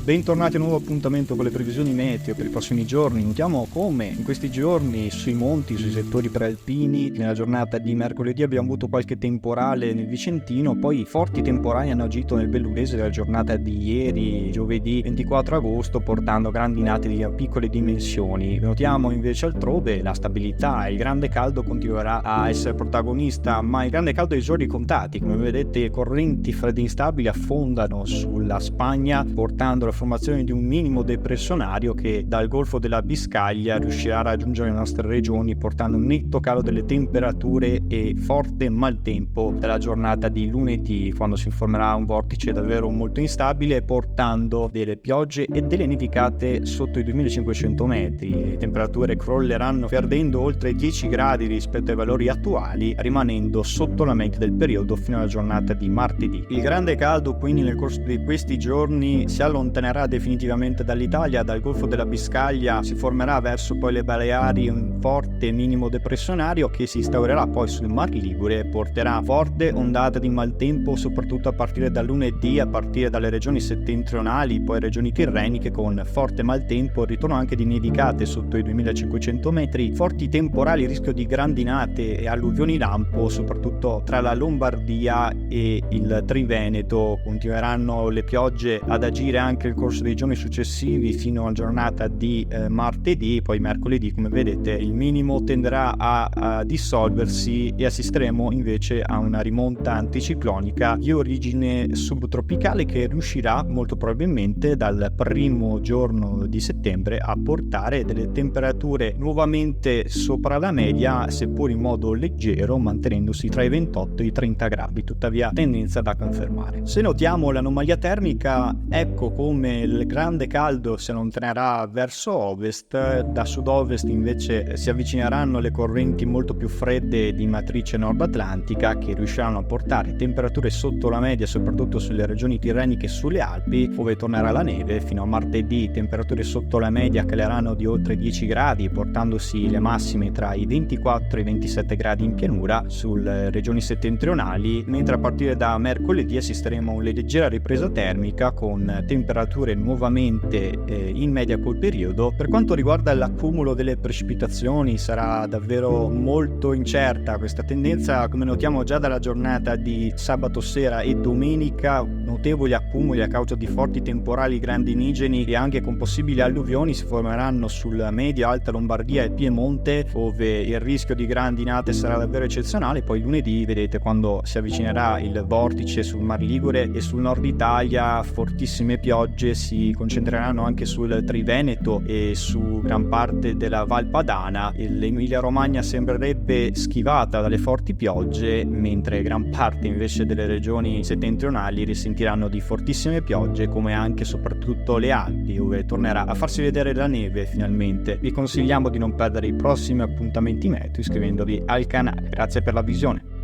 Bentornati a un nuovo appuntamento con le previsioni meteo per i prossimi giorni. Notiamo come in questi giorni sui monti, sui settori prealpini, nella giornata di mercoledì abbiamo avuto qualche temporale nel Vicentino, poi forti temporali hanno agito nel Bellunese della giornata di ieri, giovedì 24 agosto, portando grandinate di piccole dimensioni. Notiamo invece altrove la stabilità e il grande caldo continuerà a essere protagonista, ma il grande caldo è ai giorni contati. Come vedete, correnti fredde instabili affondano sulla Spagna, portando la formazione di un minimo depressionario che dal Golfo della Biscaglia riuscirà a raggiungere le nostre regioni, portando un netto calo delle temperature e forte maltempo dalla giornata di lunedì, quando si formerà un vortice davvero molto instabile, portando delle piogge e delle nevicate sotto i 2500 metri. Le temperature crolleranno perdendo oltre 10 gradi rispetto ai valori attuali, rimanendo sotto la media del periodo fino alla giornata di martedì. Il grande caldo quindi nel corso di questi giorni si allontanerà definitivamente dall'Italia, dal Golfo della Biscaglia si formerà verso poi le Baleari un forte minimo depressionario che si instaurerà poi sul Mar Ligure e porterà forte ondata di maltempo soprattutto a partire da lunedì, a partire dalle regioni settentrionali, poi regioni tirreniche con forte maltempo, ritorno anche di nevicate sotto i 2500 metri, forti temporali, rischio di grandinate e alluvioni lampo soprattutto tra la Lombardia e il Triveneto. Continueranno le piogge ad agire anche nel corso dei giorni successivi fino alla giornata di martedì, poi mercoledì come vedete il minimo tenderà a dissolversi e assisteremo invece a una rimonta anticiclonica di origine subtropicale che riuscirà molto probabilmente dal primo giorno di settembre a portare delle temperature nuovamente sopra la media, seppur in modo leggero, mantenendosi tra i 28 e i 30 gradi, tuttavia tendenza da confermare. Se notiamo l'anomalia termica, ecco come il grande caldo si allontanerà verso ovest, da sud-ovest invece si avvicineranno le correnti molto più fredde di matrice nord-atlantica che riusciranno a portare temperature sotto la media soprattutto sulle regioni tirreniche e sulle Alpi, dove tornerà la neve. Fino a martedì temperature sotto la media caleranno di oltre 10 gradi, portandosi le massime tra i 24 e i 27 gradi in pianura sulle regioni settentrionali, mentre a partire da mercoledì assisteremo a una leggera ripresa termica con temperature nuovamente in media col periodo. Per quanto riguarda l'accumulo delle precipitazioni sarà davvero molto incerta questa tendenza, come notiamo già dalla giornata di sabato sera e domenica. Notevoli accumuli a causa di forti temporali grandinigeni e anche con possibili alluvioni si formeranno sulla media alta Lombardia e Piemonte, dove il rischio di grandinate sarà davvero eccezionale. Poi lunedì vedete, quando si avvicinerà il vortice sul Mar Ligure e sul nord Italia, fortissime piogge si concentreranno anche sul Triveneto e su gran parte della Val Padana. L'Emilia Romagna sembrerebbe schivata dalle forti piogge, mentre gran parte invece delle regioni settentrionali risentiranno di fortissime piogge, come anche soprattutto le Alpi, dove tornerà a farsi vedere la neve finalmente. Vi consigliamo di non perdere i prossimi appuntamenti meteo iscrivendovi al canale. Grazie per la visione.